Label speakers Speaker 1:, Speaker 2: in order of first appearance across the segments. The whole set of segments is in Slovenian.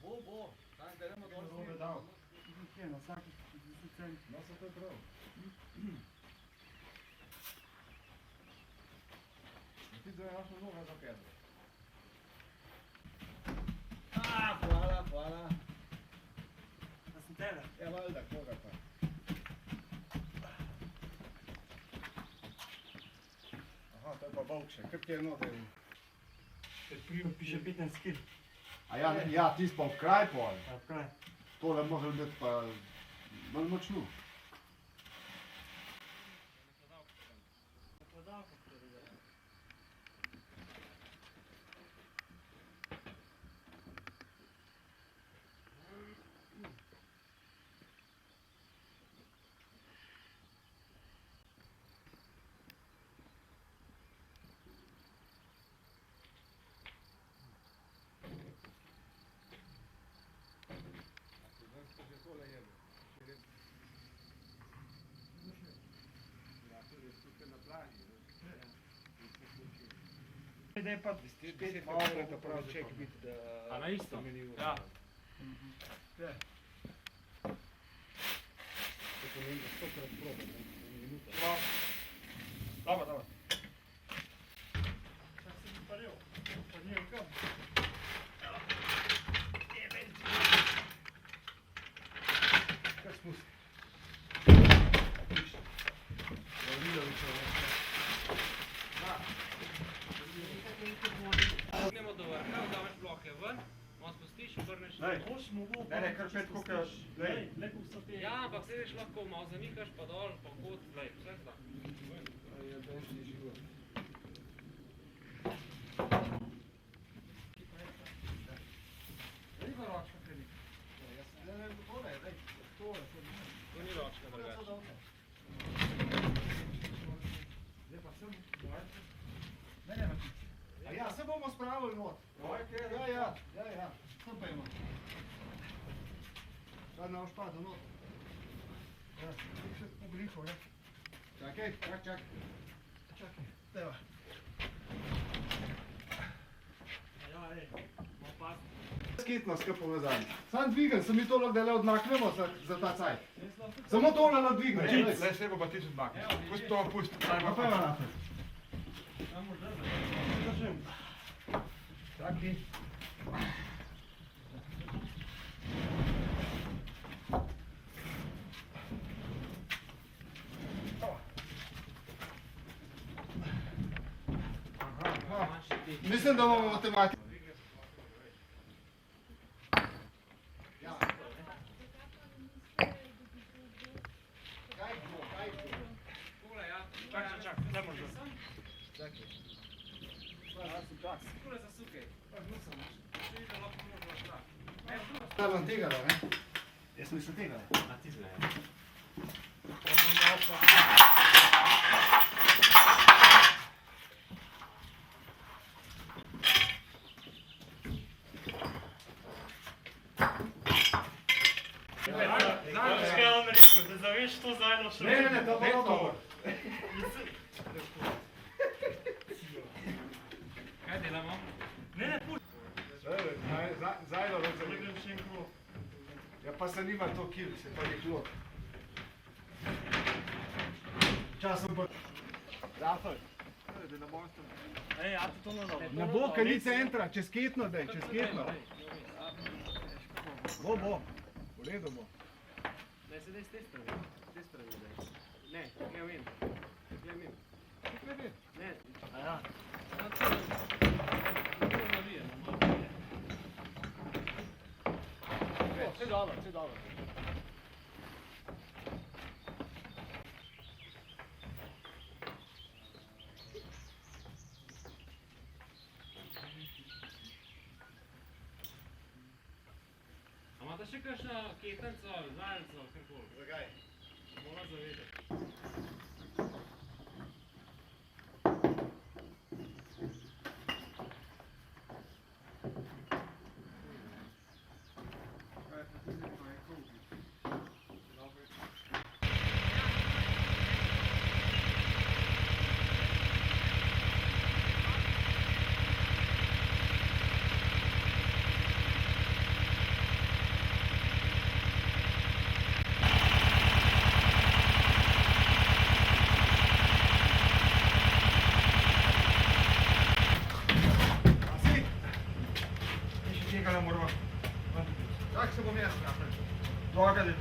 Speaker 1: Bo. Tam gremo dol.
Speaker 2: Robe dal. Kje, na vsaki 10 cent.
Speaker 1: No, se to je prav. Ti zdaj imaš na noge za kedro. Hvala.
Speaker 2: Da sem tebe.
Speaker 1: Ja, valjda, koga pa. Aha, to je pa volkše. Kaj ti je noter?
Speaker 2: Piše 15 kg.
Speaker 1: A ja, ti pa v kraj pol.
Speaker 2: Ja, v kraj.
Speaker 1: Tole može biti pa bolj močno.
Speaker 2: Da je pa spet malo
Speaker 1: ček biti, da...
Speaker 3: A na isto? Ja.
Speaker 1: Ja. To pomeni, da 100-krat proba, minuta. Dobro.
Speaker 2: Čak se bi paril. Paril kam?
Speaker 1: Kaj spusti? Otišli.
Speaker 3: Gremo do vrha, vzameš bloke ven, malo spustiš in vrneš.
Speaker 1: Ne, kar pet kukaš.
Speaker 3: Ja, ampak se veš lahko malo zamikaš pa dol, pa kot, vse zda.
Speaker 1: Je dosti živo. Riba ročka kredi. Ja, ne, tole, daj, tole.
Speaker 3: To ni ročka drugače.
Speaker 1: Zdaj pa sem, dojte. Ne, Matice. A ja, se bomo spravili not. Ja. Sem pa ima. Sad ne boš padel not. Ja, še poblišal, ja. Čakaj. Teva.
Speaker 2: Ja, malo pas.
Speaker 1: Skitnost, kaj povezali. Sam dvigen, se mi to lahko dele odmaknemo za ta cajt. Samo tole nadvigne.
Speaker 4: Le se bo pa ti odmaknil. Pusti to, pusti.
Speaker 1: Pa pa je naprej.
Speaker 2: Samo držim.
Speaker 1: Čakaj. Mislim, da bomo matematiko.
Speaker 3: Čak,
Speaker 2: Ne može.
Speaker 3: Skule zasukaj. Še vidim, lahko možno šla.
Speaker 1: Da vam tega, ne?
Speaker 2: Jaz mislim tega.
Speaker 3: A ti zve.
Speaker 2: Da zaveš to zajedno še.
Speaker 1: Ne, to bo dobro.
Speaker 3: Kaj delamo?
Speaker 2: Ne, pusti.
Speaker 1: Zajdo, da
Speaker 2: Ne grem še en krog.
Speaker 1: Ja, pa se nima to kil, se pa je klop. Časom pa... Rafal.
Speaker 2: Ej, a ti to na novo.
Speaker 1: Ne bo, ker ni centra, čez ketno daj, čez ketno. Bo. V redu bo.
Speaker 3: Ne, sedaj s te strani zdaj. Ne, tukaj vem. Tukaj vem.
Speaker 1: Tukaj vem.
Speaker 3: Ne,
Speaker 2: A ja.
Speaker 3: na celem. Tukaj navije, malo navije.
Speaker 1: Vse dobro.
Speaker 3: A imate še kakšno ketenco, zajlco, karkoli?
Speaker 1: Zakaj?
Speaker 3: Mora zavedati.
Speaker 1: Čak se bom jaz napravil.
Speaker 4: Dogadi.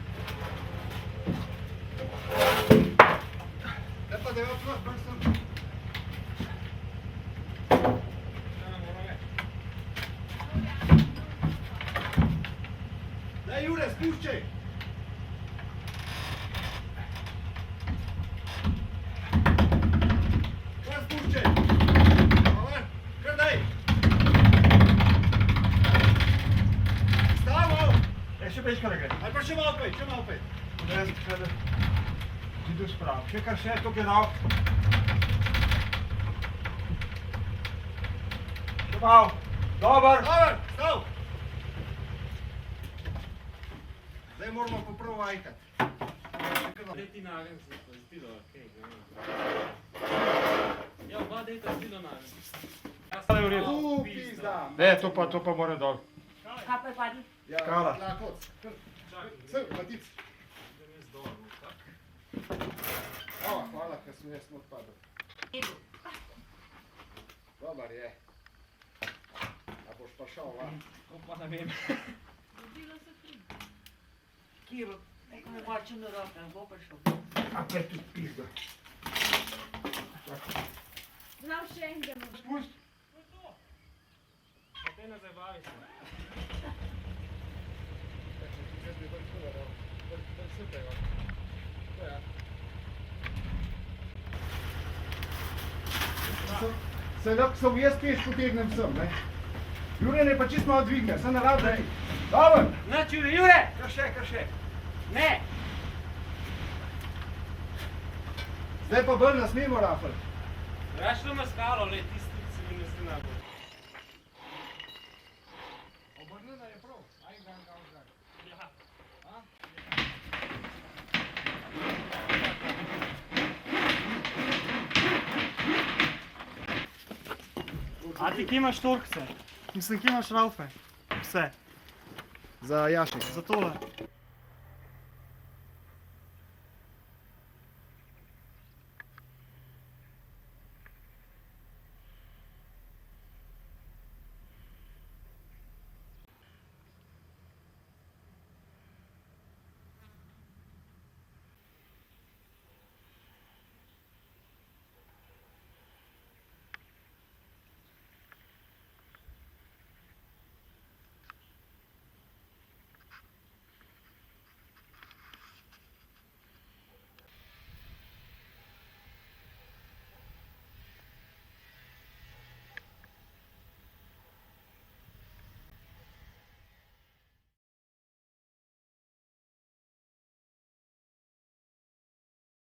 Speaker 1: Ne pa da je odprot, baš sem. Daj, Jure, spuščaj! Kar spuščaj! Dobar, kar daj! Stav malo!
Speaker 4: Še pečka da gre.
Speaker 1: Ali pa še malo pej, še malo pej.
Speaker 4: Jaz kada idu spravo. Še kar še, tukaj dal. Še malo. Dobar.
Speaker 1: Dobar, stav! Zdaj moramo pa prvo ajkati.
Speaker 3: Tretji nagen se zdido, okej, ne vem. Ja, oba dejta zdido nagen.
Speaker 4: Zdaj je v redu.
Speaker 1: Pizda!
Speaker 4: Ne, to pa mora dol.
Speaker 5: Kaj pa je padlo?
Speaker 1: Ja,
Speaker 4: Skala.
Speaker 1: lakoc. Sem, matic. O, hvala, ker sem jaz odpadel. Dobar je. A boš pa šel, va?
Speaker 3: To pa ne vem.
Speaker 5: Kiro, neko mu močem do roke, ne bo prišel.
Speaker 4: A pa je tu pizda.
Speaker 5: Znam še enega.
Speaker 4: Spust.
Speaker 3: Te ne zabavi se.
Speaker 1: Se lahko sem jaz peš potegnem sem, ne? Jure ne pa čist malo dvigne, sem narad, da je. Dobar!
Speaker 3: Nač, Jure, Jure!
Speaker 4: Kar še.
Speaker 3: Ne!
Speaker 1: Zdaj pa bolj nas mimo rafal.
Speaker 3: Rašlo na skalo, le, tisti se mi ne zdi najbolj.
Speaker 1: Obrnjena je prav, aj dan ga vzgaj.
Speaker 3: Ja. A ti kje imaš torkce? Mislim, kje imaš raufe? Vse.
Speaker 1: Za jašnik.
Speaker 3: Za tole.